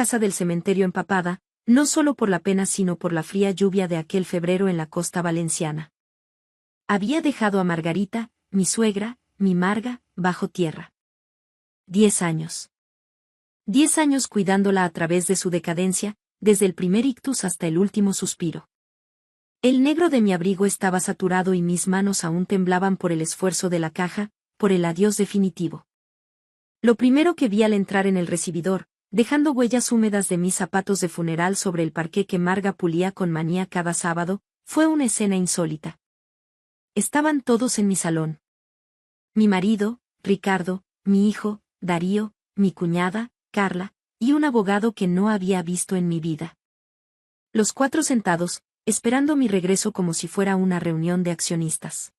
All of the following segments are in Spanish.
Casa del cementerio empapada, no solo por la pena sino por la fría lluvia de aquel febrero en la costa valenciana. Había dejado a Margarita, mi suegra, mi Marga, bajo tierra. 10 años. 10 años cuidándola a través de su decadencia, desde el primer ictus hasta el último suspiro. El negro de mi abrigo estaba saturado y mis manos aún temblaban por el esfuerzo de la caja, por el adiós definitivo. Lo primero que vi al entrar en el recibidor, dejando huellas húmedas de mis zapatos de funeral sobre el parqué que Marga pulía con manía cada sábado, fue una escena insólita. Estaban todos en mi salón. Mi marido, Ricardo, mi hijo, Darío, mi cuñada, Carla, y un abogado que no había visto en mi vida. Los 4 sentados, esperando mi regreso como si fuera una reunión de accionistas.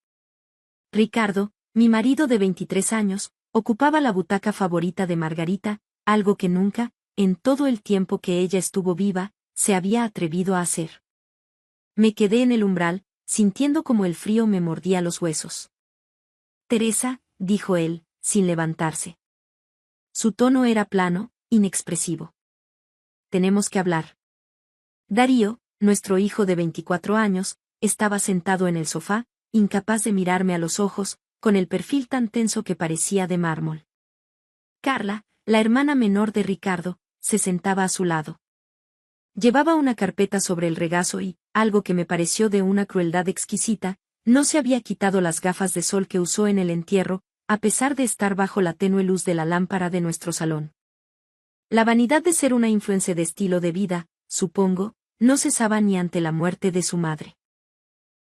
Ricardo, mi marido de 23 años, ocupaba la butaca favorita de Margarita, algo que nunca, en todo el tiempo que ella estuvo viva, se había atrevido a hacer. Me quedé en el umbral, sintiendo como el frío me mordía los huesos. Teresa, dijo él, sin levantarse. Su tono era plano, inexpresivo. Tenemos que hablar. Darío, nuestro hijo de 24 años, estaba sentado en el sofá, incapaz de mirarme a los ojos, con el perfil tan tenso que parecía de mármol. Carla, la hermana menor de Ricardo, se sentaba a su lado. Llevaba una carpeta sobre el regazo y, algo que me pareció de una crueldad exquisita, no se había quitado las gafas de sol que usó en el entierro, a pesar de estar bajo la tenue luz de la lámpara de nuestro salón. La vanidad de ser una influencer de estilo de vida, supongo, no cesaba ni ante la muerte de su madre.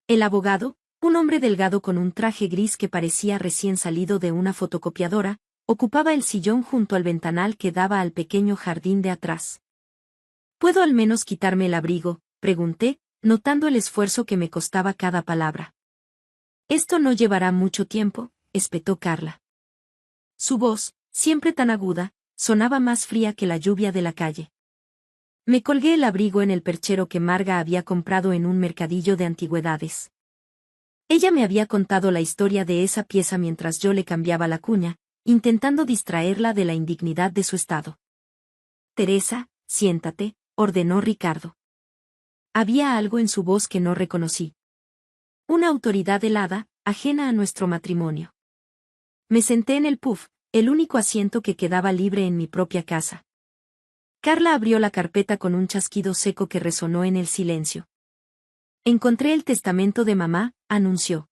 El abogado, un hombre delgado con un traje gris que parecía recién salido de una fotocopiadora, ocupaba el sillón junto al ventanal que daba al pequeño jardín de atrás. ¿Puedo al menos quitarme el abrigo?, pregunté, notando el esfuerzo que me costaba cada palabra. Esto no llevará mucho tiempo, espetó Carla. Su voz, siempre tan aguda, sonaba más fría que la lluvia de la calle. Me colgué el abrigo en el perchero que Marga había comprado en un mercadillo de antigüedades. Ella me había contado la historia de esa pieza mientras yo le cambiaba la cuña, intentando distraerla de la indignidad de su estado. Teresa, siéntate, ordenó Ricardo. Había algo en su voz que no reconocí. Una autoridad helada, ajena a nuestro matrimonio. Me senté en el puff, el único asiento que quedaba libre en mi propia casa. Carla abrió la carpeta con un chasquido seco que resonó en el silencio. Encontré el testamento de mamá, anunció.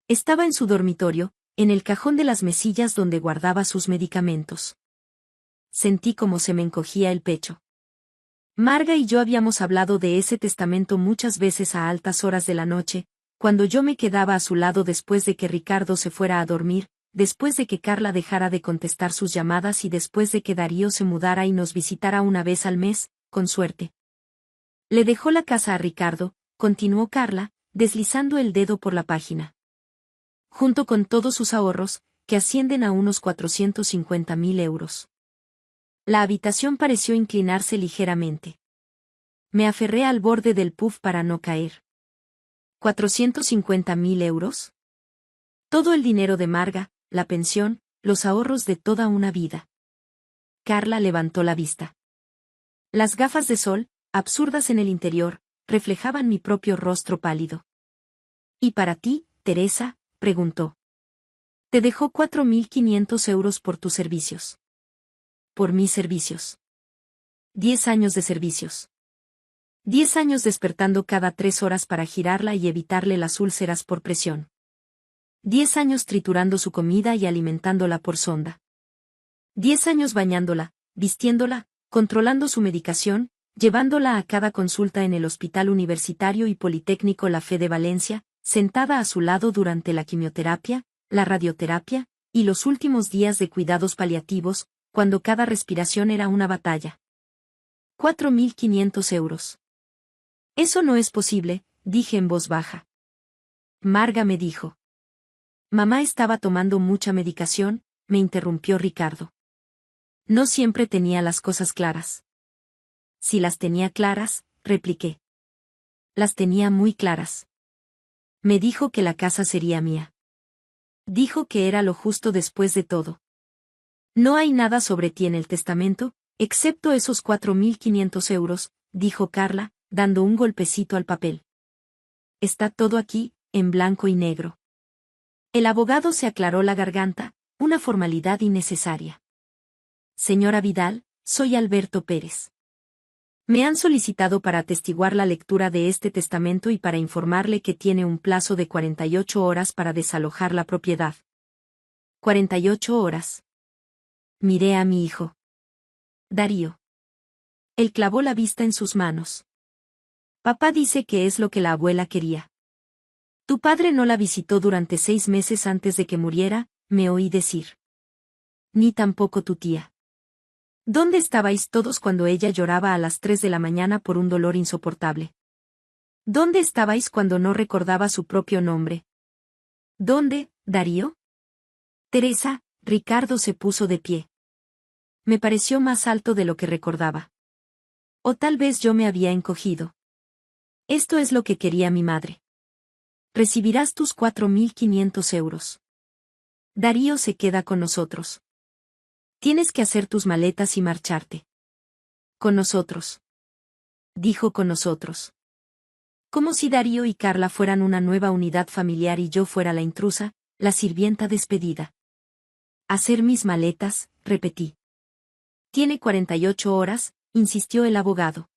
Estaba en su dormitorio, en el cajón de las mesillas donde guardaba sus medicamentos. Sentí como se me encogía el pecho. Marga y yo habíamos hablado de ese testamento muchas veces a altas horas de la noche, cuando yo me quedaba a su lado después de que Ricardo se fuera a dormir, después de que Carla dejara de contestar sus llamadas y después de que Darío se mudara y nos visitara una vez al mes, con suerte. Le dejó la casa a Ricardo, continuó Carla, deslizando el dedo por la página. Junto con todos sus ahorros, que ascienden a unos 450.000 euros. La habitación pareció inclinarse ligeramente. Me aferré al borde del puff para no caer. ¿450.000 euros? Todo el dinero de Marga, la pensión, los ahorros de toda una vida. Carla levantó la vista. Las gafas de sol, absurdas en el interior, reflejaban mi propio rostro pálido. ¿Y para ti, Teresa?, preguntó. Te dejó 4.500 euros por tus servicios. Por mis servicios. 10 años de servicios. 10 años despertando cada 3 horas para girarla y evitarle las úlceras por presión. 10 años triturando su comida y alimentándola por sonda. 10 años bañándola, vistiéndola, controlando su medicación, llevándola a cada consulta en el Hospital Universitario y Politécnico La Fe de Valencia, sentada a su lado durante la quimioterapia, la radioterapia, y los últimos días de cuidados paliativos, cuando cada respiración era una batalla. 4.500 euros. Eso no es posible, dije en voz baja. Marga me dijo. Mamá estaba tomando mucha medicación, me interrumpió Ricardo. No siempre tenía las cosas claras. Si las tenía claras, repliqué. Las tenía muy claras. Me dijo que la casa sería mía. Dijo que era lo justo después de todo. ¿No hay nada sobre ti en el testamento?, Excepto esos 4.500 euros, dijo Carla, dando un golpecito al papel. Está todo aquí, en blanco y negro. El abogado se aclaró la garganta, una formalidad innecesaria. Señora Vidal, soy Alberto Pérez. Me han solicitado para atestiguar la lectura de este testamento y para informarle que tiene un plazo de 48 horas para desalojar la propiedad. 48 horas. Miré a mi hijo. Darío. Él clavó la vista en sus manos. Papá dice que es lo que la abuela quería. Tu padre no la visitó durante 6 meses antes de que muriera, me oí decir. Ni tampoco tu tía. ¿Dónde estabais todos cuando ella lloraba a las 3 de la mañana por un dolor insoportable? ¿Dónde estabais cuando no recordaba su propio nombre? ¿Dónde, Darío? Teresa, Ricardo se puso de pie. Me pareció más alto de lo que recordaba. O tal vez yo me había encogido. Esto es lo que quería mi madre. Recibirás tus 4.500 euros. Darío se queda con nosotros. Tienes que hacer tus maletas y marcharte. Con nosotros. Dijo con nosotros. Como si Darío y Carla fueran una nueva unidad familiar y yo fuera la intrusa, la sirvienta despedida. Hacer mis maletas, repetí. Tiene 48 horas, insistió el abogado.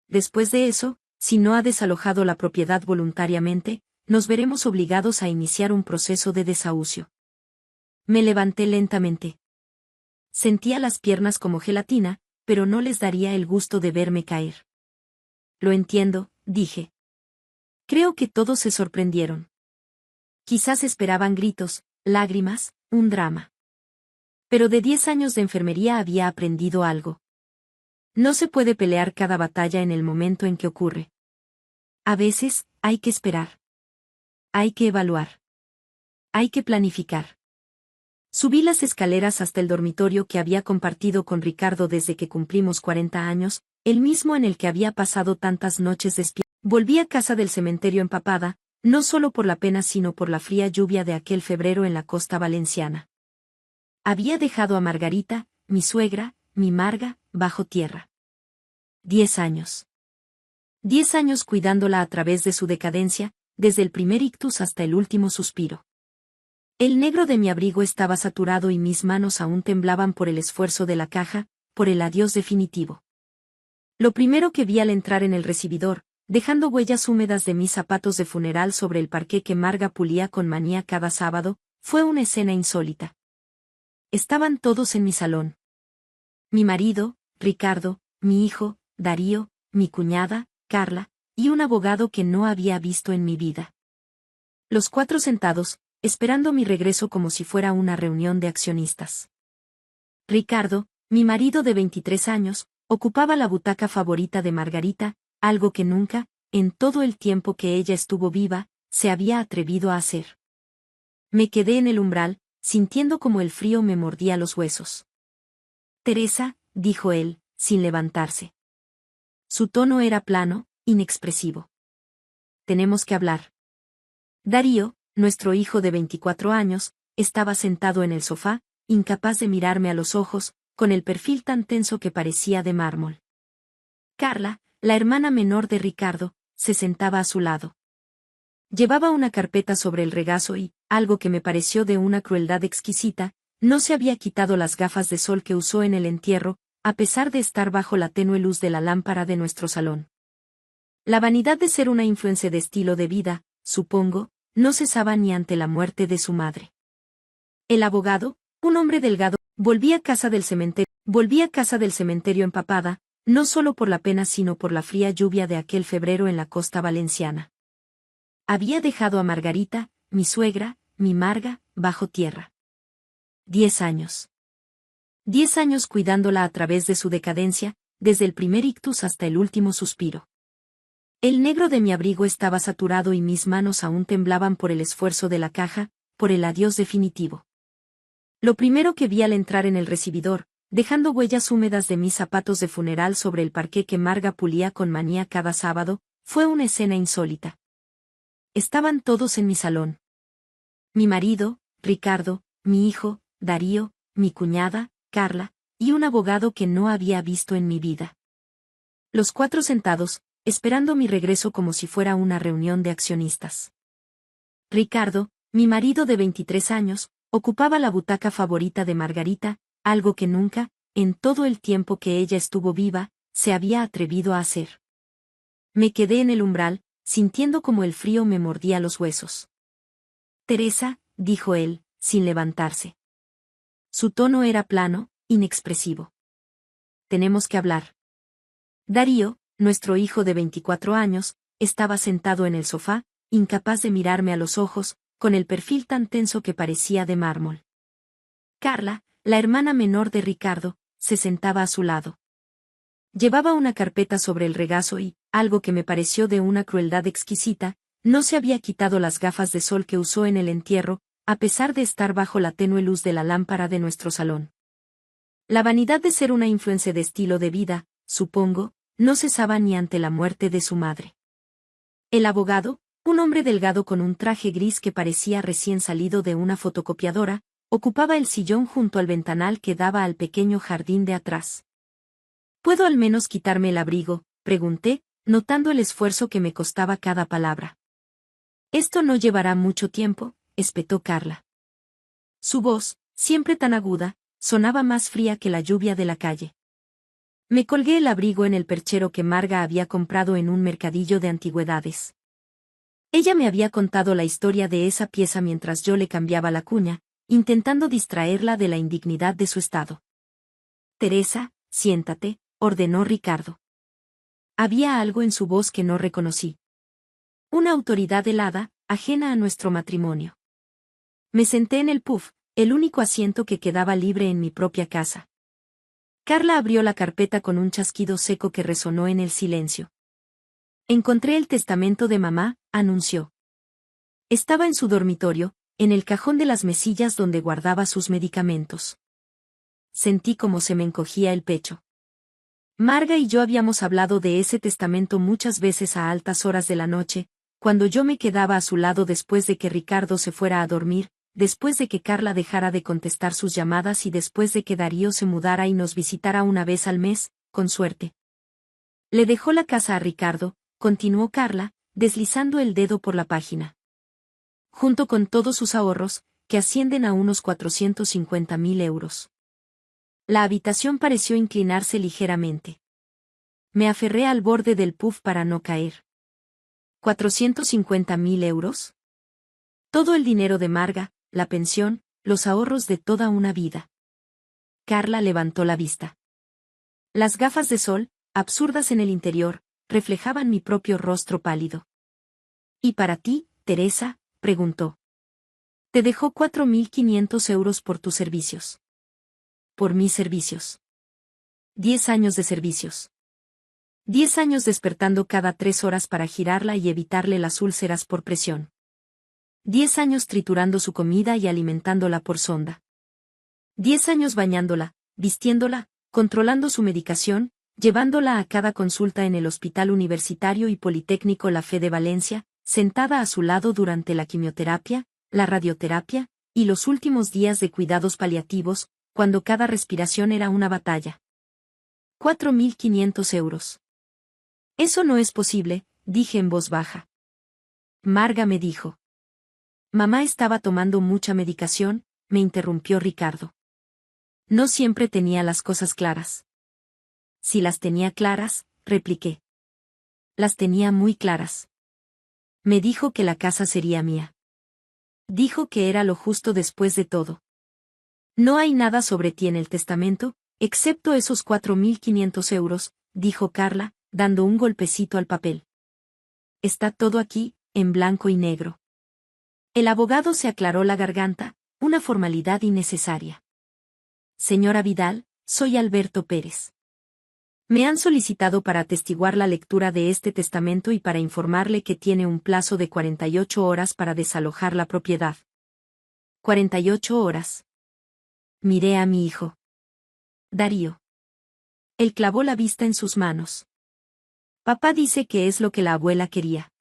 Después de eso, si no ha desalojado la propiedad voluntariamente, nos veremos obligados a iniciar un proceso de desahucio. Me levanté lentamente. Sentía las piernas como gelatina, pero no les daría el gusto de verme caer. Lo entiendo, dije. Creo que todos se sorprendieron. Quizás esperaban gritos, lágrimas, un drama. Pero de 10 años de enfermería había aprendido algo. No se puede pelear cada batalla en el momento en que ocurre. A veces, hay que esperar. Hay que evaluar. Hay que planificar. Subí las escaleras hasta el dormitorio que había compartido con Ricardo desde que cumplimos 40 años, el mismo en el que había pasado tantas noches despierto. Volví a casa del cementerio empapada, no solo por la pena sino por la fría lluvia de aquel febrero en la costa valenciana. Había dejado a Margarita, mi suegra, mi Marga, bajo tierra. 10 años. 10 años cuidándola a través de su decadencia, desde el primer ictus hasta el último suspiro. El negro de mi abrigo estaba saturado y mis manos aún temblaban por el esfuerzo de la caja, por el adiós definitivo. Lo primero que vi al entrar en el recibidor, dejando huellas húmedas de mis zapatos de funeral sobre el parqué que Marga pulía con manía cada sábado, fue una escena insólita. Estaban todos en mi salón. Mi marido, Ricardo, mi hijo, Darío, mi cuñada, Carla, y un abogado que no había visto en mi vida. Los 4 sentados, esperando mi regreso como si fuera una reunión de accionistas. Ricardo, mi marido de 23 años, ocupaba la butaca favorita de Margarita, algo que nunca, en todo el tiempo que ella estuvo viva, se había atrevido a hacer. Me quedé en el umbral, sintiendo como el frío me mordía los huesos. Teresa, dijo él, sin levantarse. Su tono era plano, inexpresivo. Tenemos que hablar. Darío, nuestro hijo de 24 años, estaba sentado en el sofá, incapaz de mirarme a los ojos, con el perfil tan tenso que parecía de mármol. Carla, la hermana menor de Ricardo, se sentaba a su lado. Llevaba una carpeta sobre el regazo y, algo que me pareció de una crueldad exquisita, no se había quitado las gafas de sol que usó en el entierro, a pesar de estar bajo la tenue luz de la lámpara de nuestro salón. La vanidad de ser una influencia de estilo de vida, supongo, no cesaba ni ante la muerte de su madre. El abogado, un hombre delgado, volvía a casa del cementerio empapada, no solo por la pena sino por la fría lluvia de aquel febrero en la costa valenciana. Había dejado a Margarita, mi suegra, mi Marga, bajo tierra. 10 años. 10 años cuidándola a través de su decadencia, desde el primer ictus hasta el último suspiro. El negro de mi abrigo estaba saturado y mis manos aún temblaban por el esfuerzo de la caja, por el adiós definitivo. Lo primero que vi al entrar en el recibidor, dejando huellas húmedas de mis zapatos de funeral sobre el parqué que Marga pulía con manía cada sábado, fue una escena insólita. Estaban todos en mi salón. Mi marido, Ricardo, mi hijo, Darío, mi cuñada, Carla, y un abogado que no había visto en mi vida. Los cuatro sentados, esperando mi regreso como si fuera una reunión de accionistas. Ricardo, mi marido de 23 años, ocupaba la butaca favorita de Margarita, algo que nunca, en todo el tiempo que ella estuvo viva, se había atrevido a hacer. Me quedé en el umbral, sintiendo como el frío me mordía los huesos. Teresa, dijo él, sin levantarse. Su tono era plano, inexpresivo. Tenemos que hablar. Darío, nuestro hijo de 24 años, estaba sentado en el sofá, incapaz de mirarme a los ojos, con el perfil tan tenso que parecía de mármol. Carla, la hermana menor de Ricardo, se sentaba a su lado. Llevaba una carpeta sobre el regazo y, algo que me pareció de una crueldad exquisita, no se había quitado las gafas de sol que usó en el entierro, a pesar de estar bajo la tenue luz de la lámpara de nuestro salón. La vanidad de ser una influencer de estilo de vida, supongo, no cesaba ni ante la muerte de su madre. El abogado, un hombre delgado con un traje gris que parecía recién salido de una fotocopiadora, ocupaba el sillón junto al ventanal que daba al pequeño jardín de atrás. ¿Puedo al menos quitarme el abrigo?, pregunté, notando el esfuerzo que me costaba cada palabra. Esto no llevará mucho tiempo, espetó Carla. Su voz, siempre tan aguda, sonaba más fría que la lluvia de la calle. Me colgué el abrigo en el perchero que Marga había comprado en un mercadillo de antigüedades. Ella me había contado la historia de esa pieza mientras yo le cambiaba la cuña, intentando distraerla de la indignidad de su estado. Teresa, siéntate, ordenó Ricardo. Había algo en su voz que no reconocí. Una autoridad helada, ajena a nuestro matrimonio. Me senté en el puff, el único asiento que quedaba libre en mi propia casa. Carla abrió la carpeta con un chasquido seco que resonó en el silencio. Encontré el testamento de mamá, anunció. Estaba en su dormitorio, en el cajón de las mesillas donde guardaba sus medicamentos. Sentí como se me encogía el pecho. Marga y yo habíamos hablado de ese testamento muchas veces a altas horas de la noche, cuando yo me quedaba a su lado después de que Ricardo se fuera a dormir, después de que Carla dejara de contestar sus llamadas y después de que Darío se mudara y nos visitara una vez al mes, con suerte. Le dejó la casa a Ricardo, continuó Carla, deslizando el dedo por la página. Junto con todos sus ahorros, que ascienden a unos 450.000 euros. La habitación pareció inclinarse ligeramente. Me aferré al borde del puff para no caer. ¿450.000 euros? Todo el dinero de Marga, la pensión, los ahorros de toda una vida. Carla levantó la vista. Las gafas de sol, absurdas en el interior, reflejaban mi propio rostro pálido. ¿Y para ti, Teresa?, preguntó. Te dejó 4.500 euros por tus servicios. Por mis servicios. 10 años de servicios. 10 años despertando cada 3 horas para girarla y evitarle las úlceras por presión. 10 años triturando su comida y alimentándola por sonda. 10 años bañándola, vistiéndola, controlando su medicación, llevándola a cada consulta en el Hospital Universitario y Politécnico La Fe de Valencia, sentada a su lado durante la quimioterapia, la radioterapia, y los últimos días de cuidados paliativos, cuando cada respiración era una batalla. 4.500 euros. Eso no es posible, dije en voz baja. Marga me dijo. Mamá estaba tomando mucha medicación, me interrumpió Ricardo. No siempre tenía las cosas claras. Si las tenía claras, repliqué. Las tenía muy claras. Me dijo que la casa sería mía. Dijo que era lo justo después de todo. No hay nada sobre ti en el testamento, excepto esos 4.500 euros, dijo Carla, dando un golpecito al papel. Está todo aquí, en blanco y negro. El abogado se aclaró la garganta, una formalidad innecesaria. Señora Vidal, soy Alberto Pérez. Me han solicitado para atestiguar la lectura de este testamento y para informarle que tiene un plazo de 48 horas para desalojar la propiedad. 48 horas. Miré a mi hijo. Darío. Él clavó la vista en sus manos. Papá dice que es lo que la abuela quería.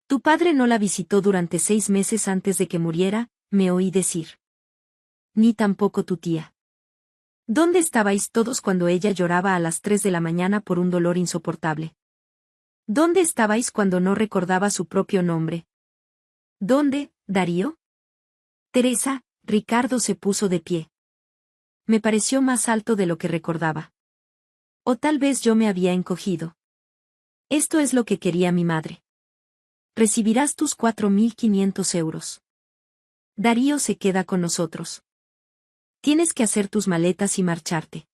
Tu padre no la visitó durante 6 meses antes de que muriera, me oí decir. Ni tampoco tu tía. ¿Dónde estabais todos cuando ella lloraba a las 3 de la mañana por un dolor insoportable? ¿Dónde estabais cuando no recordaba su propio nombre? ¿Dónde, Darío? Teresa, Ricardo se puso de pie. Me pareció más alto de lo que recordaba. O tal vez yo me había encogido. Esto es lo que quería mi madre. Recibirás tus 4.500 euros. Darío se queda con nosotros. Tienes que hacer tus maletas y marcharte.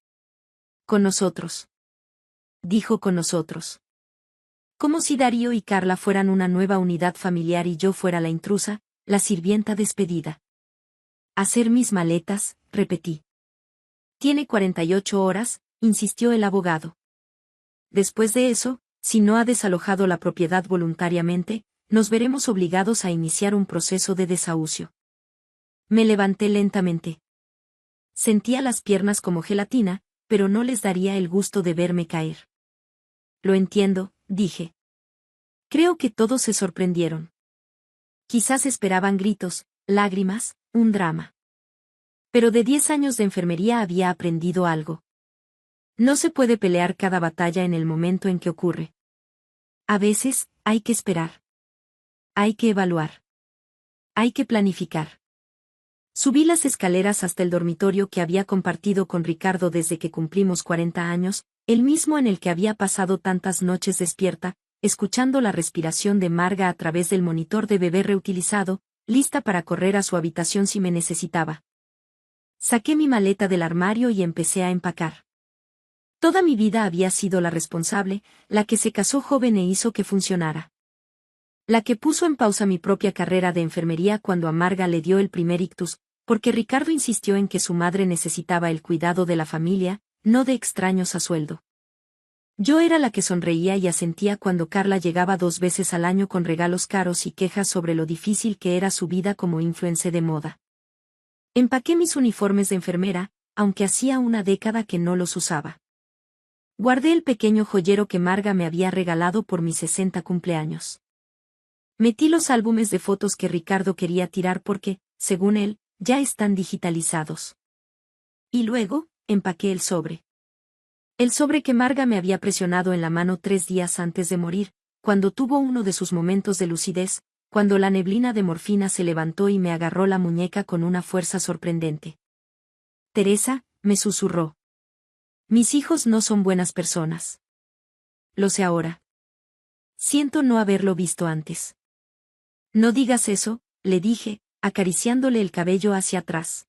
Con nosotros. Dijo con nosotros. Como si Darío y Carla fueran una nueva unidad familiar y yo fuera la intrusa, la sirvienta despedida. Hacer mis maletas, repetí. Tiene 48 horas, insistió el abogado. Después de eso, si no ha desalojado la propiedad voluntariamente, nos veremos obligados a iniciar un proceso de desahucio. Me levanté lentamente. Sentía las piernas como gelatina, pero no les daría el gusto de verme caer. Lo entiendo, dije. Creo que todos se sorprendieron. Quizás esperaban gritos, lágrimas, un drama. Pero de 10 años de enfermería había aprendido algo. No se puede pelear cada batalla en el momento en que ocurre. A veces, hay que esperar. Hay que evaluar. Hay que planificar. Subí las escaleras hasta el dormitorio que había compartido con Ricardo desde que cumplimos 40 años, el mismo en el que había pasado tantas noches despierta, escuchando la respiración de Marga a través del monitor de bebé reutilizado, lista para correr a su habitación si me necesitaba. Saqué mi maleta del armario y empecé a empacar. Toda mi vida había sido la responsable, la que se casó joven e hizo que funcionara. La que puso en pausa mi propia carrera de enfermería cuando a Marga le dio el primer ictus, porque Ricardo insistió en que su madre necesitaba el cuidado de la familia, no de extraños a sueldo. Yo era la que sonreía y asentía cuando Carla llegaba 2 veces al año con regalos caros y quejas sobre lo difícil que era su vida como influencer de moda. Empaqué mis uniformes de enfermera, aunque hacía una década que no los usaba. Guardé el pequeño joyero que Marga me había regalado por mis 60 cumpleaños. Metí los álbumes de fotos que Ricardo quería tirar porque, según él, ya están digitalizados. Y luego, empaqué el sobre. El sobre que Marga me había presionado en la mano 3 días antes de morir, cuando tuvo uno de sus momentos de lucidez, cuando la neblina de morfina se levantó y me agarró la muñeca con una fuerza sorprendente. Teresa, me susurró. Mis hijos no son buenas personas. Lo sé ahora. Siento no haberlo visto antes. No digas eso, le dije, acariciándole el cabello hacia atrás.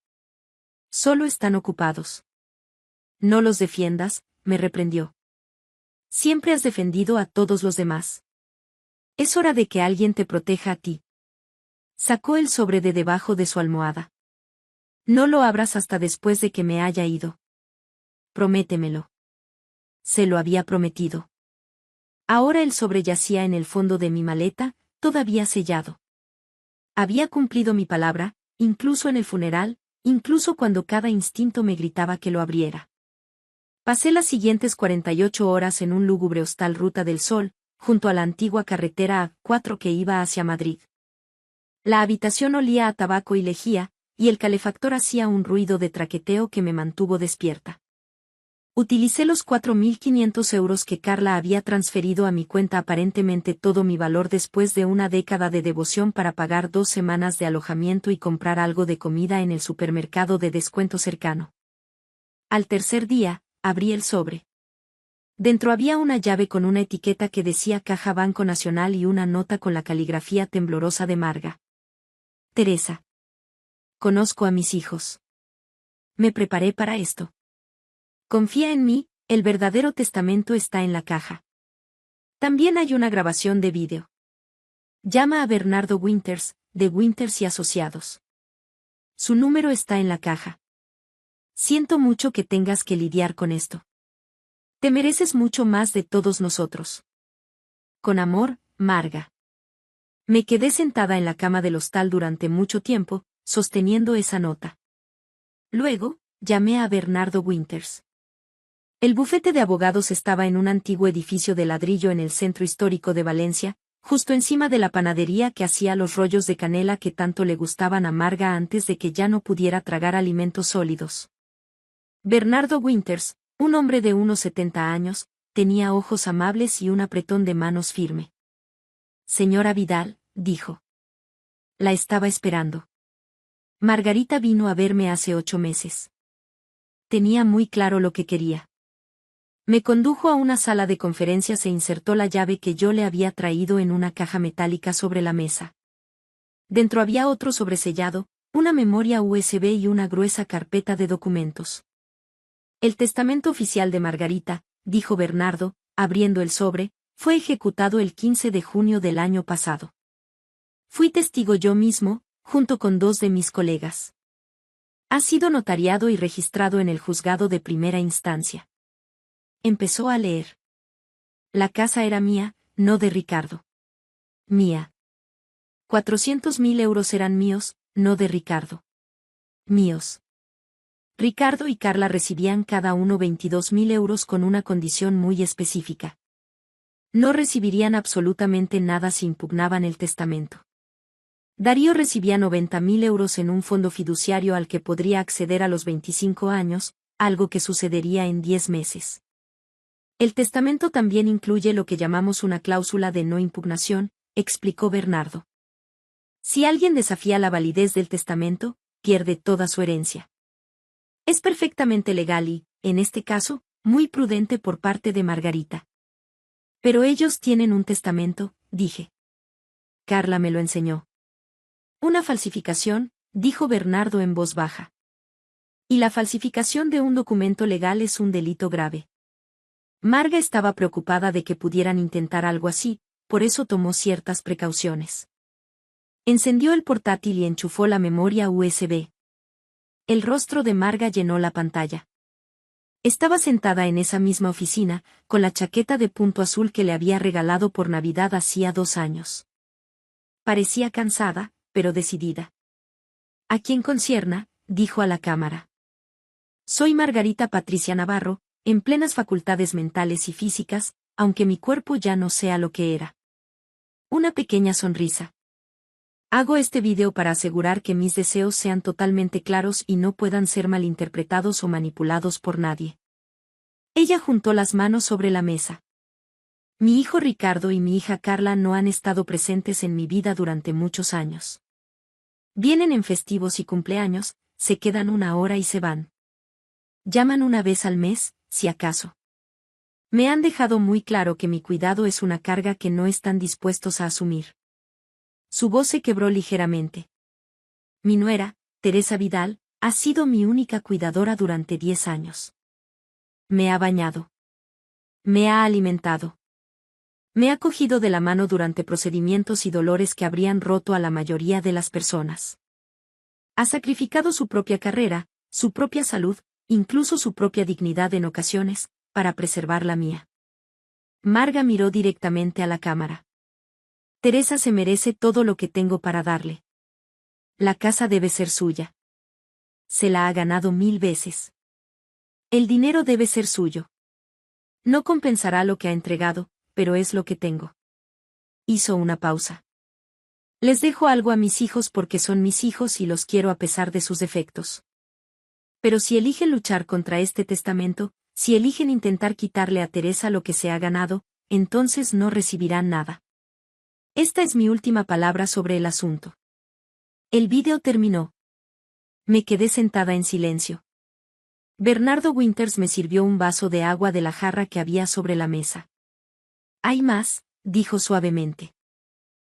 Solo están ocupados. No los defiendas, me reprendió. Siempre has defendido a todos los demás. Es hora de que alguien te proteja a ti. Sacó el sobre de debajo de su almohada. No lo abras hasta después de que me haya ido. Prométemelo. Se lo había prometido. Ahora el sobre yacía en el fondo de mi maleta, todavía sellado. Había cumplido mi palabra, incluso en el funeral, incluso cuando cada instinto me gritaba que lo abriera. Pasé las siguientes 48 horas en un lúgubre hostal Ruta del Sol, junto a la antigua carretera A4 que iba hacia Madrid. La habitación olía a tabaco y lejía, y el calefactor hacía un ruido de traqueteo que me mantuvo despierta. Utilicé los 4.500 euros que Carla había transferido a mi cuenta, aparentemente todo mi valor después de una década de devoción, para pagar 2 semanas de alojamiento y comprar algo de comida en el supermercado de descuento cercano. Al tercer día, abrí el sobre. Dentro había una llave con una etiqueta que decía Caja Banco Nacional y una nota con la caligrafía temblorosa de Marga. Teresa. Conozco a mis hijos. Me preparé para esto. Confía en mí, el verdadero testamento está en la caja. También hay una grabación de vídeo. Llama a Bernardo Winters, de Winters y Asociados. Su número está en la caja. Siento mucho que tengas que lidiar con esto. Te mereces mucho más de todos nosotros. Con amor, Marga. Me quedé sentada en la cama del hostal durante mucho tiempo, sosteniendo esa nota. Luego, llamé a Bernardo Winters. El bufete de abogados estaba en un antiguo edificio de ladrillo en el centro histórico de Valencia, justo encima de la panadería que hacía los rollos de canela que tanto le gustaban a Marga antes de que ya no pudiera tragar alimentos sólidos. Bernardo Winters, un hombre de unos 70 años, tenía ojos amables y un apretón de manos firme. Señora Vidal, dijo. La estaba esperando. Margarita vino a verme hace 8 meses. Tenía muy claro lo que quería. Me condujo a una sala de conferencias e insertó la llave que yo le había traído en una caja metálica sobre la mesa. Dentro había otro sobresellado, una memoria USB y una gruesa carpeta de documentos. El testamento oficial de Margarita, dijo Bernardo, abriendo el sobre, fue ejecutado el 15 de junio del año pasado. Fui testigo yo mismo, junto con 2 de mis colegas. Ha sido notariado y registrado en el juzgado de primera instancia. Empezó a leer. La casa era mía, no de Ricardo. Mía. 400.000 euros eran míos, no de Ricardo. Míos. Ricardo y Carla recibían cada uno 22.000 euros con una condición muy específica. No recibirían absolutamente nada si impugnaban el testamento. Darío recibía 90.000 euros en un fondo fiduciario al que podría acceder a los 25 años, algo que sucedería en 10 meses. El testamento también incluye lo que llamamos una cláusula de no impugnación, explicó Bernardo. Si alguien desafía la validez del testamento, pierde toda su herencia. Es perfectamente legal y, en este caso, muy prudente por parte de Margarita. Pero ellos tienen un testamento, dije. Carla me lo enseñó. Una falsificación, dijo Bernardo en voz baja. Y la falsificación de un documento legal es un delito grave. Marga estaba preocupada de que pudieran intentar algo así, por eso tomó ciertas precauciones. Encendió el portátil y enchufó la memoria USB. El rostro de Marga llenó la pantalla. Estaba sentada en esa misma oficina, con la chaqueta de punto azul que le había regalado por Navidad hacía 2 años. Parecía cansada, pero decidida. A quien concierna, dijo a la cámara. Soy Margarita Patricia Navarro, en plenas facultades mentales y físicas, aunque mi cuerpo ya no sea lo que era. Una pequeña sonrisa. Hago este video para asegurar que mis deseos sean totalmente claros y no puedan ser malinterpretados o manipulados por nadie. Ella juntó las manos sobre la mesa. Mi hijo Ricardo y mi hija Carla no han estado presentes en mi vida durante muchos años. Vienen en festivos y cumpleaños, se quedan 1 hora y se van. Llaman una vez al mes, si acaso. Me han dejado muy claro que mi cuidado es una carga que no están dispuestos a asumir. Su voz se quebró ligeramente. Mi nuera, Teresa Vidal, ha sido mi única cuidadora durante 10 años. Me ha bañado. Me ha alimentado. Me ha cogido de la mano durante procedimientos y dolores que habrían roto a la mayoría de las personas. Ha sacrificado su propia carrera, su propia salud, incluso su propia dignidad en ocasiones, para preservar la mía. Marga miró directamente a la cámara. Teresa se merece todo lo que tengo para darle. La casa debe ser suya. Se la ha ganado 1000 veces. El dinero debe ser suyo. No compensará lo que ha entregado, pero es lo que tengo. Hizo una pausa. Les dejo algo a mis hijos porque son mis hijos y los quiero a pesar de sus defectos. Pero si eligen luchar contra este testamento, si eligen intentar quitarle a Teresa lo que se ha ganado, entonces no recibirán nada. Esta es mi última palabra sobre el asunto. El vídeo terminó. Me quedé sentada en silencio. Bernardo Winters me sirvió un vaso de agua de la jarra que había sobre la mesa. Hay más, dijo suavemente.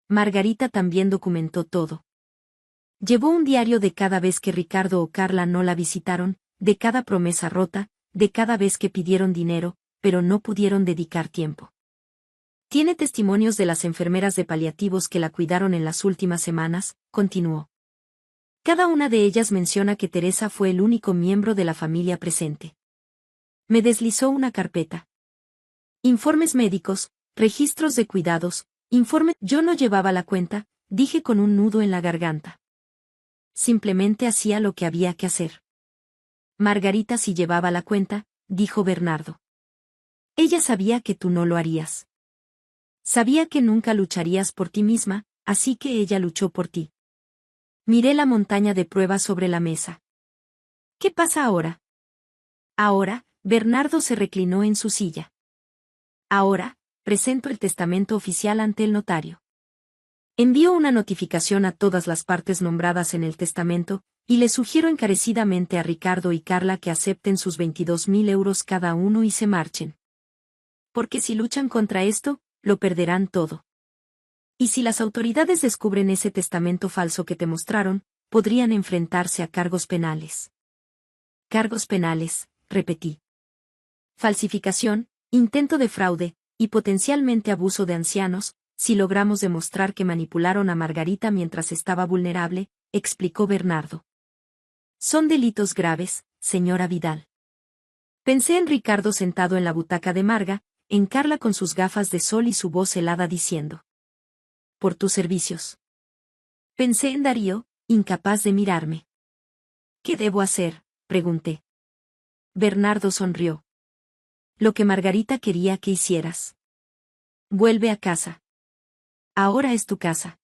Margarita también documentó todo. Llevó un diario de cada vez que Ricardo o Carla no la visitaron, de cada promesa rota, de cada vez que pidieron dinero, pero no pudieron dedicar tiempo. Tiene testimonios de las enfermeras de paliativos que la cuidaron en las últimas semanas, continuó. Cada una de ellas menciona que Teresa fue el único miembro de la familia presente. Me deslizó una carpeta. Informes médicos, registros de cuidados, informe. Yo no llevaba la cuenta, dije con un nudo en la garganta. Simplemente hacía lo que había que hacer. Margarita sí llevaba la cuenta, dijo Bernardo. Ella sabía que tú no lo harías. Sabía que nunca lucharías por ti misma, así que ella luchó por ti. Miré la montaña de pruebas sobre la mesa. ¿Qué pasa ahora? Ahora, Bernardo se reclinó en su silla. Ahora, presento el testamento oficial ante el notario. Envío una notificación a todas las partes nombradas en el testamento, y le sugiero encarecidamente a Ricardo y Carla que acepten sus 22.000 euros cada uno y se marchen. Porque si luchan contra esto, lo perderán todo. Y si las autoridades descubren ese testamento falso que te mostraron, podrían enfrentarse a cargos penales. Cargos penales, repetí. Falsificación, intento de fraude, y potencialmente abuso de ancianos, si logramos demostrar que manipularon a Margarita mientras estaba vulnerable, explicó Bernardo. Son delitos graves, señora Vidal. Pensé en Ricardo sentado en la butaca de Marga, en Carla con sus gafas de sol y su voz helada diciendo: por tus servicios. Pensé en Darío, incapaz de mirarme. ¿Qué debo hacer?, pregunté. Bernardo sonrió. Lo que Margarita quería que hicieras. Vuelve a casa. Ahora es tu casa.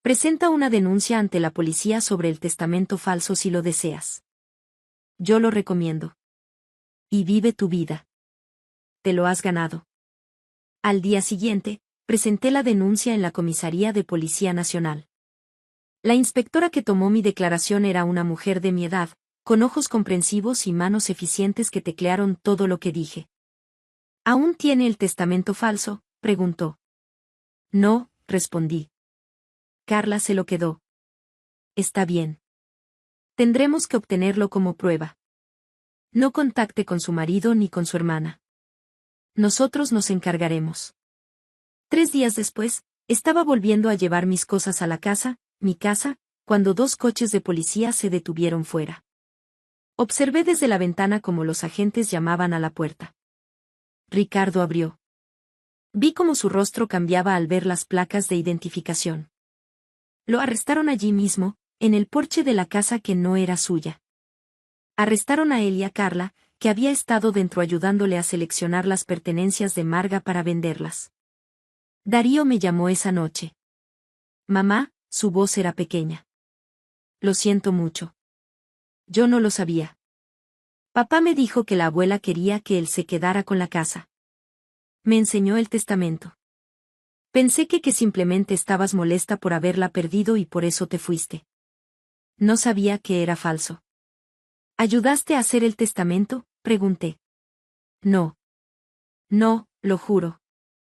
Presenta una denuncia ante la policía sobre el testamento falso si lo deseas. Yo lo recomiendo. Y vive tu vida. Te lo has ganado. Al día siguiente, presenté la denuncia en la comisaría de Policía Nacional. La inspectora que tomó mi declaración era una mujer de mi edad, con ojos comprensivos y manos eficientes que teclearon todo lo que dije. ¿Aún tiene el testamento falso?, preguntó. No, respondí. Carla se lo quedó. Está bien. Tendremos que obtenerlo como prueba. No contacte con su marido ni con su hermana. Nosotros nos encargaremos. 3 días después, estaba volviendo a llevar mis cosas a la casa, mi casa, cuando 2 coches de policía se detuvieron fuera. Observé desde la ventana cómo los agentes llamaban a la puerta. Ricardo abrió. Vi cómo su rostro cambiaba al ver las placas de identificación. Lo arrestaron allí mismo, en el porche de la casa que no era suya. Arrestaron a él y a Carla, que había estado dentro ayudándole a seleccionar las pertenencias de Marga para venderlas. Darío me llamó esa noche. Mamá, su voz era pequeña. Lo siento mucho. Yo no lo sabía. Papá me dijo que la abuela quería que él se quedara con la casa. Me enseñó el testamento. Pensé que simplemente estabas molesta por haberla perdido y por eso te fuiste. No sabía que era falso. ¿Ayudaste a hacer el testamento?, pregunté. No. No, lo juro.